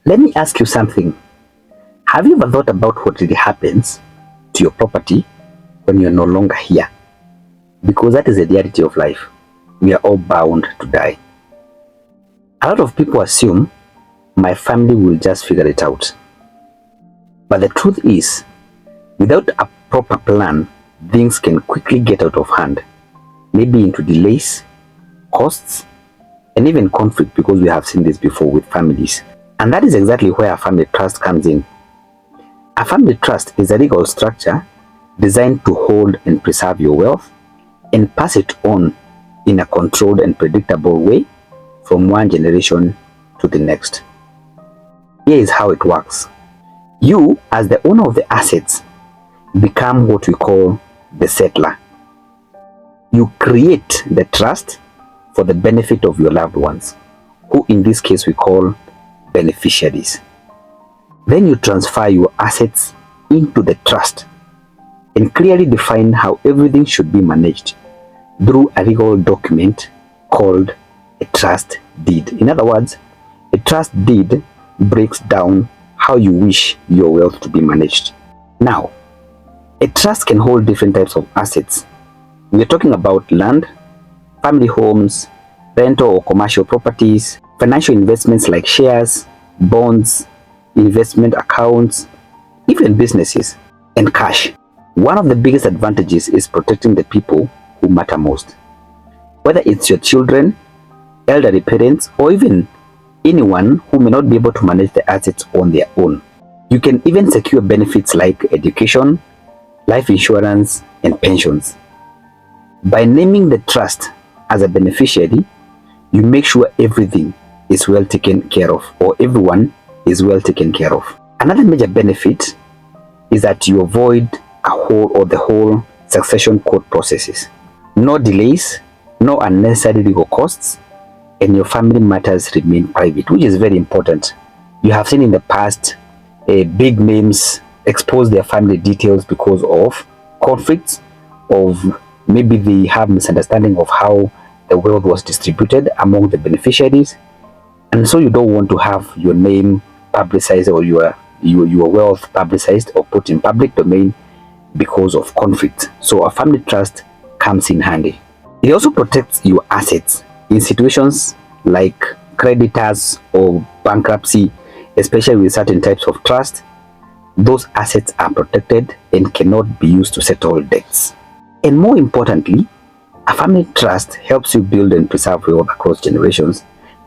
Let me ask you something. Have you ever thought about what really happens to your property when you're no longer here? Because that is the reality of life. We are all bound to die. A lot of people assume my family will just figure it out. But the truth is, without a proper plan, things can quickly get out of hand, maybe into delays, costs, and even conflict, because we have seen this before with families. And that is exactly where a family trust comes in. A family trust is a legal structure designed to hold and preserve your wealth and pass it on in a controlled and predictable way from one generation to the next. Here is how it works. You, as the owner of the assets, become what we call the settler. You create the trust for the benefit of your loved ones, who in this case we call beneficiaries. Then you transfer your assets into the trust and clearly define how everything should be managed through a legal document called a trust deed. In other words, a trust deed breaks down how you wish your wealth to be managed. Now, a trust can hold different types of assets. We are talking about land, family homes, rental or commercial properties, financial investments like shares, bonds, investment accounts, even businesses, and cash. One of the biggest advantages is protecting the people who matter most. Whether it's your children, elderly parents, or even anyone who may not be able to manage the assets on their own. You can even secure benefits like education, life insurance, and pensions. By naming the trust as a beneficiary, you make sure everything is well taken care of, or everyone is well taken care of. Another major benefit is that you avoid the whole succession court processes. No delays, no unnecessary legal costs, and your family matters remain private, which is very important. You have seen in the past big names expose their family details because of conflicts, of maybe they have misunderstanding of how the wealth was distributed among the beneficiaries, and so you don't want to have your name publicized or your wealth publicized or put in public domain because of conflict. So a family trust comes in handy. It also protects your assets in situations like creditors or bankruptcy, especially with certain types of trust. Those assets are protected and cannot be used to settle debts. And more importantly, a family trust helps you build and preserve wealth across generations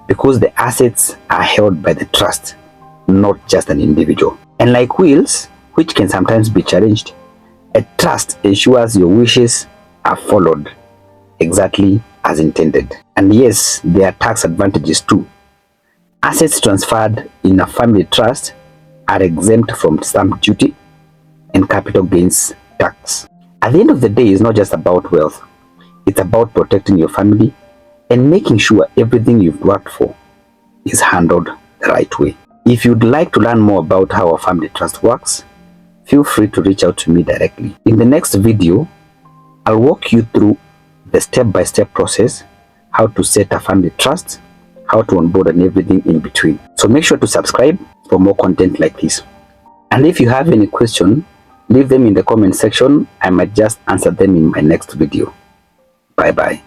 because the assets are held by the trust, not just an individual. And like wills, which can sometimes be challenged, a trust ensures your wishes are followed exactly as intended. And yes, there are tax advantages too. Assets transferred in a family trust are exempt from stamp duty and capital gains tax. At the end of the day, it's not just about wealth. It's about protecting your family and making sure everything you've worked for is handled the right way. If you'd like to learn more about how a family trust works, feel free to reach out to me directly. In the next video, I'll walk you through the step-by-step process, how to set a family trust, how to onboard, and everything in between. So make sure to subscribe for more content like this. And if you have any question, leave them in the comment section. I might just answer them in my next video. Bye bye.